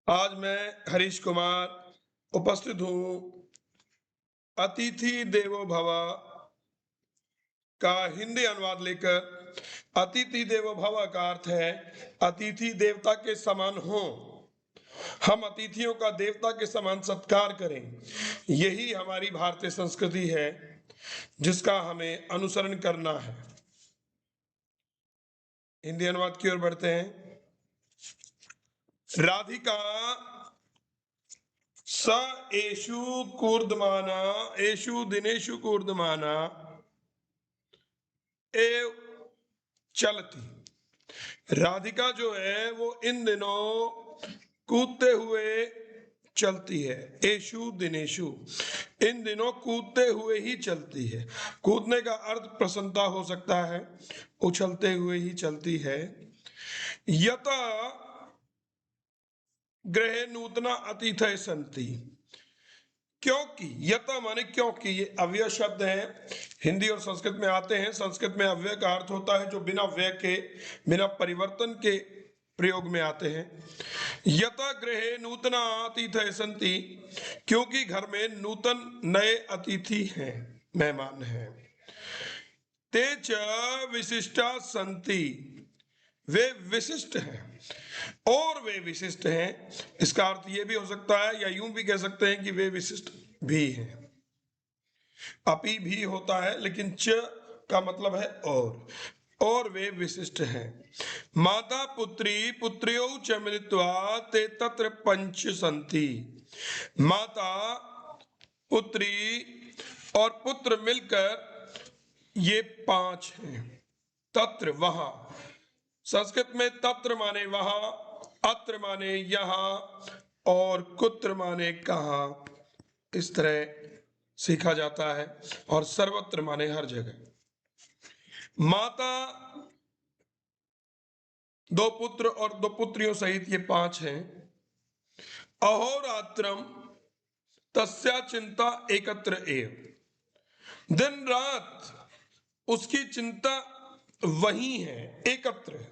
आज मैं हरीश कुमार उपस्थित हूँ अतिथि देवो भव का हिंदी अनुवाद लेकर। अतिथि देवो भव का अर्थ है अतिथि देवता के समान हो। हम अतिथियों का देवता के समान सत्कार करें। यही हमारी भारतीय संस्कृति है जिसका हमें अनुसरण करना है। हिंदी अनुवाद की ओर बढ़ते हैं। राधिका स एषु कूर्दमाना एषु दिनेषु कूर्दमाना एव चलती। राधिका जो है वो इन दिनों कूदते हुए चलती है। एषु दिनेषु, इन दिनों कूदते हुए ही चलती है। कूदने का अर्थ प्रसन्नता हो सकता है, उछलते हुए ही चलती है। यत गृहे नूतना अतिथय संति, क्योंकि यथा माने क्योंकि, ये अव्यय शब्द है, हिंदी और संस्कृत में आते हैं। संस्कृत में अव्यय का अर्थ होता है जो बिना व्यय के, बिना परिवर्तन के प्रयोग में आते हैं। यथा गृहे नूतना अतिथय संति, क्योंकि घर में नूतन नए अतिथि हैं, मेहमान हैं। ते च विशिष्टा संति, वे विशिष्ट हैं और वे विशिष्ट हैं। इसका अर्थ ये भी हो सकता है या यूं भी कह सकते हैं कि वे विशिष्ट भी हैं। अपि भी होता है लेकिन च का मतलब है और वे विशिष्ट हैं। माता पुत्री पुत्र्यौ च मिलित्वा ते तत्र पंच संति, माता पुत्री और पुत्र मिलकर ये पांच हैं। तत्र वहां, संस्कृत में तत्र माने वहां, अत्र माने यहां और कुत्र माने कहां, इस तरह सीखा जाता है। और सर्वत्र माने हर जगह। माता, दो पुत्र और दो पुत्रियों सहित ये पांच हैं। अहोरात्रम तस्या चिंता एकत्र एव, दिन रात उसकी चिंता वही है, एकत्र,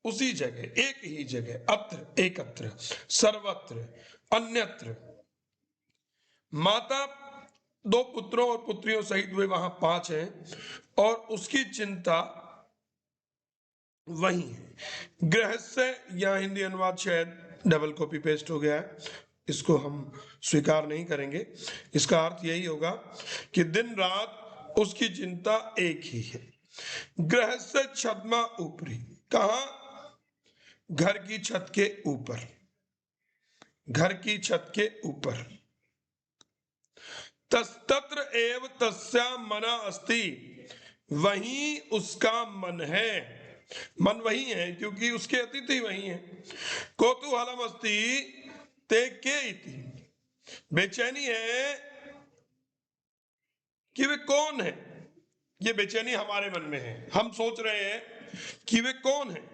उसी जगह, एक ही जगह। अत्र एकत्र, सर्वत्र, अन्यत्र। माता दो पुत्रों और पुत्रियों सहित वे वहां पांच हैं और उसकी चिंता वही है। गृहस्थ, या हिंदी अनुवाद शायद डबल कॉपी पेस्ट हो गया है, इसको हम स्वीकार नहीं करेंगे। इसका अर्थ यही होगा कि दिन रात उसकी चिंता एक ही है। गृहस्थ छद्मा ऊपरी, कहा? घर की छत के ऊपर, घर की छत के ऊपर। तत्र एव तस्या मना अस्ति, वही उसका मन है। मन वही है क्योंकि उसके अतिथि वही हैं। कौतूहलम अस्ति ते के इति, बेचैनी है कि वे कौन है। ये बेचैनी हमारे मन में है, हम सोच रहे हैं कि वे कौन है।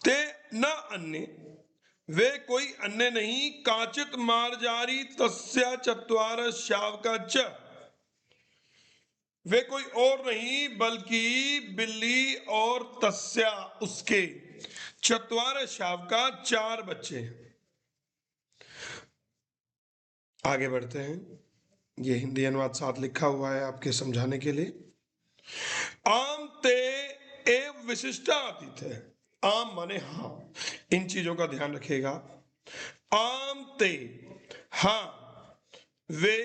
ते न अन्य, वे कोई अन्य नहीं। काचित मार्जारी तस्या चत्वार शावका च, वे कोई और नहीं बल्कि बिल्ली और तस्या उसके, चत्वार शावका चार बच्चे। आगे बढ़ते हैं। ये हिंदी अनुवाद साथ लिखा हुआ है आपके समझाने के लिए। आम ते एव विशिष्टा अतिथि, आम माने हाँ, इन चीजों का ध्यान रखिएगा। आम ते, हाँ, वे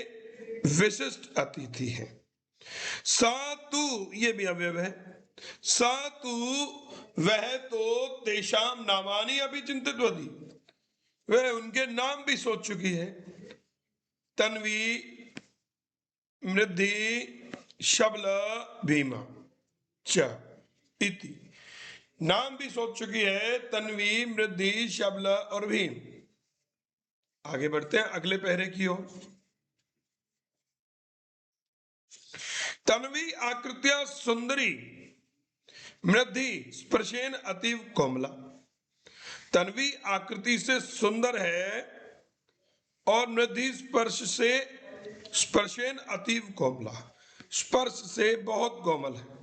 विशिष्ट अतिथि हैं। सातु, ये भी अवयव है। सातु, वह तो तेषाम नामानी अभी चिंतित होती, वह उनके नाम भी सोच चुकी है। तन्वी, मृद्धि, शबल, भीमा च इति, नाम भी सोच चुकी है। तन्वी, मृद्धि, शबल और भीम। आगे बढ़ते हैं अगले पहरे की ओर। तन्वी आकृत्या सुंदरी, मृद्धि स्पर्शेन अतीव कोमला। तन्वी आकृति से सुंदर है और मृद्धि स्पर्शेन अतीव कोमला, स्पर्श से बहुत कोमल है।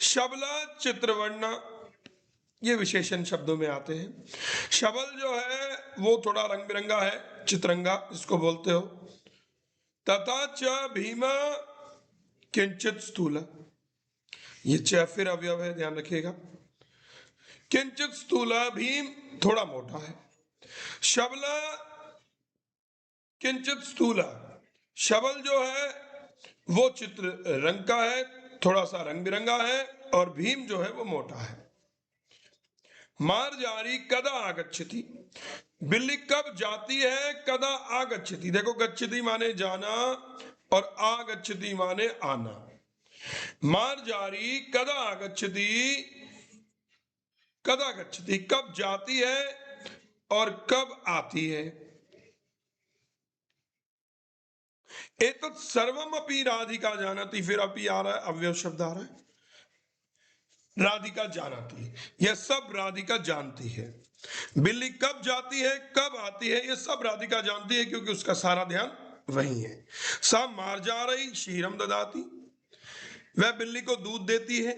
शबला चित्रवर्णा, ये विशेषण शब्दों में आते हैं। शबल जो है वो थोड़ा रंग बिरंगा है, चित्रंगा इसको बोलते हो। तथा च भीम किंचित स्थूल, ये च फिर अवयव है, ध्यान रखिएगा। किंचित स्थूल, भीम थोड़ा मोटा है। शबल किंचित स्थूल, शबल जो है वो चित्र रंग का है, थोड़ा सा रंग बिरंगा है, और भीम जो है वो मोटा है। मार्जारी कदा आगच्छति, बिल्ली कब जाती है, कदा आगच्छति। देखो गच्छति माने जाना और आगच्छति माने आना। मार्जारी कदा आगच्छति, कदा गच्छति कब जाती है और कब आती है। एतत् सर्वम अपि राधिका जानती, फिर अपि आ रहा है, अव्यव शब्द आ रहा है। राधिका जानती, यह सब राधिका जानती है। बिल्ली कब जाती है कब आती है, ये सब राधिका जानती है, क्योंकि उसका सारा ध्यान वही है। सा मार्जारई क्षीरम ददाती, वह बिल्ली को दूध देती है।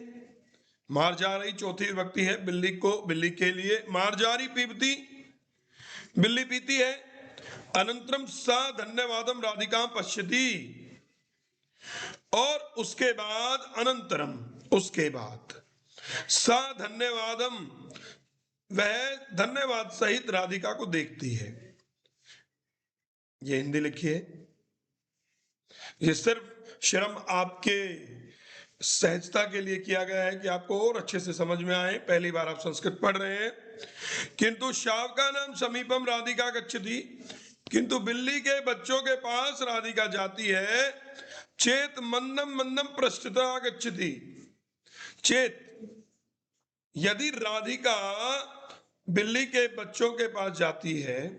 मार्जारई चौथी विभक्ति है, बिल्ली को, बिल्ली के लिए। मार्जारी पीबती, बिल्ली पीती है। अनंतरम सा धन्यवादम राधिका पश्यति, और उसके बाद अनंतरम, उसके बाद, सा धन्यवादम, वह धन्यवाद सहित राधिका को देखती है। ये हिंदी लिखिए, ये सिर्फ शर्म आपके सहजता के लिए किया गया है कि आपको और अच्छे से समझ में आए। पहली बार आप संस्कृत पढ़ रहे हैं। किंतु शावका नाम समीपम राधिका गच्छति, किंतु बिल्ली के बच्चों के पास राधिका जाती है। चेत मंदम मंदम पृष्ठतः गच्छति, चेत यदि राधिका बिल्ली के बच्चों के पास जाती है